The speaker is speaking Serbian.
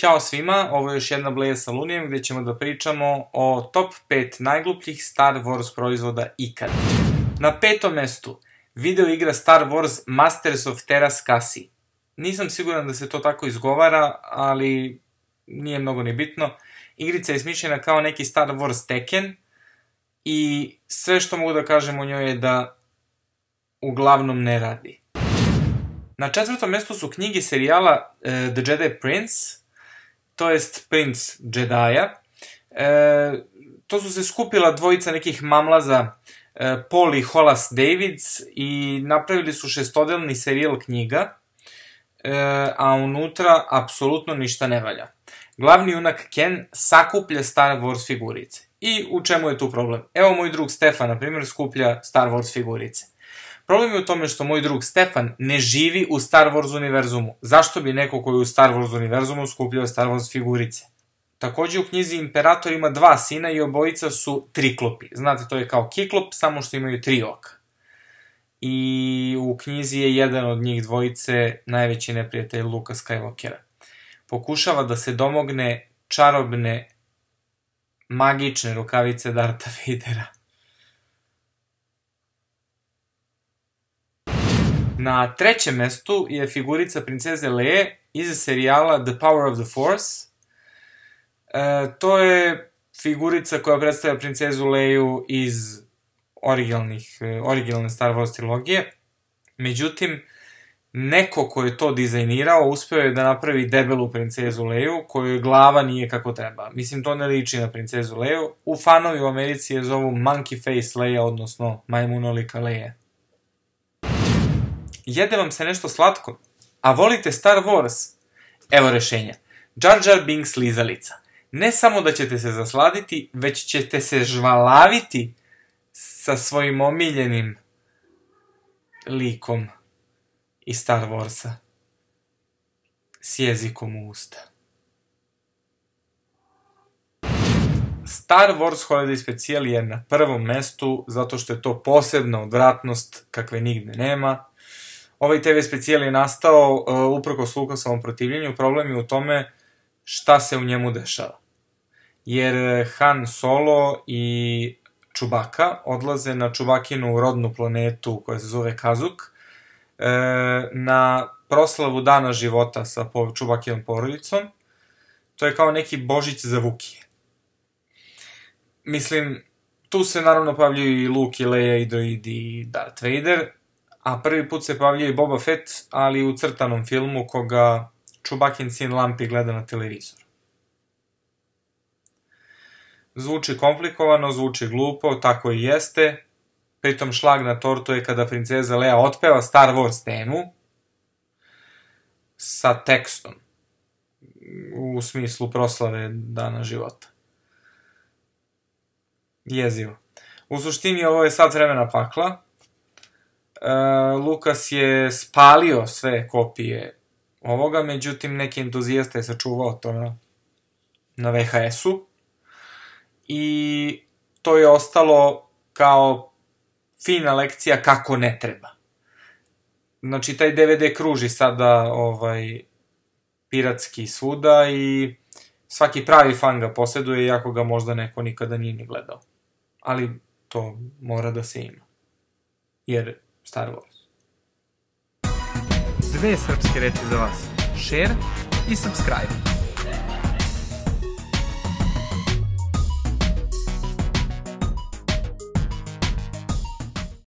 Ćao svima, ovo je još jedna Bleja sa Lunijem gde ćemo da pričamo o top 5 najglupljih Star Wars proizvoda ikad. Na 5. mestu, video igra Star Wars Masters of Teras Kasi. Nisam siguran da se to tako izgovara, ali nije mnogo ni bitno. Igrica je smišljena kao neki Star Wars Tekken i sve što mogu da kažem o njoj je da uglavnom ne radi. Na 4. mestu su knjige serijala The Jedi Prince, to jest Prince Jedija. To su se skupila dvojica nekih mamlaza, Paul i Hollis Davids, i napravili su 6-odelni serijal knjiga, a unutra apsolutno ništa ne valja. Glavni junak Ken sakuplja Star Wars figurice. I u čemu je tu problem? Evo moj drug Stefan, na primjer, skuplja Star Wars figurice. Problem je u tome što moj drug Stefan ne živi u Star Wars univerzumu. Zašto bi neko koji je u Star Wars univerzumu skupljao Star Wars figurice? Takođe u knjizi Imperator ima 2 sina i obojica su triklopi. Znate, to je kao kiklop, samo što imaju 3 oka. I u knjizi je jedan od njih dvojice najveći neprijatelj Luka Skywalkera. Pokušava da se domogne čarobne, magične rukavice Dartha Vadera. Na 3. mestu je figurica princeze Leje iz serijala The Power of the Force. To je figurica koja predstavlja princezu Leju iz originalne Star Wars trilogije. Međutim, neko ko je to dizajnirao uspeo je da napravi debelu princezu Leju, kojoj glava nije kako treba. Mislim, to ne liči na princezu Leju. Fanovi u Americi je zovu Monkey Face Leia, odnosno majmunolika Leia. Jede vam se nešto slatko, a volite Star Wars? Evo rešenja. Jar Jar Binks lizalica. Ne samo da ćete se zasladiti, već ćete se žvalaviti sa svojim omiljenim likom iz Star Warsa. S jezikom u usta. Star Wars Holiday Special je na 1. mestu zato što je to posebna odvratnost kakve nigde nema. Ovaj TV specijal je nastao uprkos Lukasovom protivljenju. Problem je u tome šta se u njemu dešava. Jer Han Solo i Chewbacca odlaze na Chewbackinu rodnu planetu koja se zove Kazuk na proslavu dana života sa Chewbackinom porodicom. To je kao neki Božić za Vukije. Mislim, tu se naravno pojavljuju i Luke, i Leia, i Droid, i Darth Vader, a prvi put se pojavljuje i Boba Fett, ali u crtanom filmu koga Chewbackin sin Lampi gleda na televizoru. Zvuči komplikovano, zvuči glupo, tako i jeste. Pritom šlag na tortu je kada princeza Leia otpeva Star Wars temu sa tekstom, u smislu proslave dana života. Jezivo. U suštini ovo je sat vremena pakla. Lukas je spalio sve kopije ovoga, međutim neki entuzijasta je sačuvao to na VHS-u i to je ostalo kao fina lekcija kako ne treba. Znači, taj DVD kruži sada piratski svuda i svaki pravi fan ga poseduje, iako ga možda neko nikada nije ni gledao. Ali to mora da se ima. Jer Star Wars. 2 srpske reči za vas. Share i subscribe.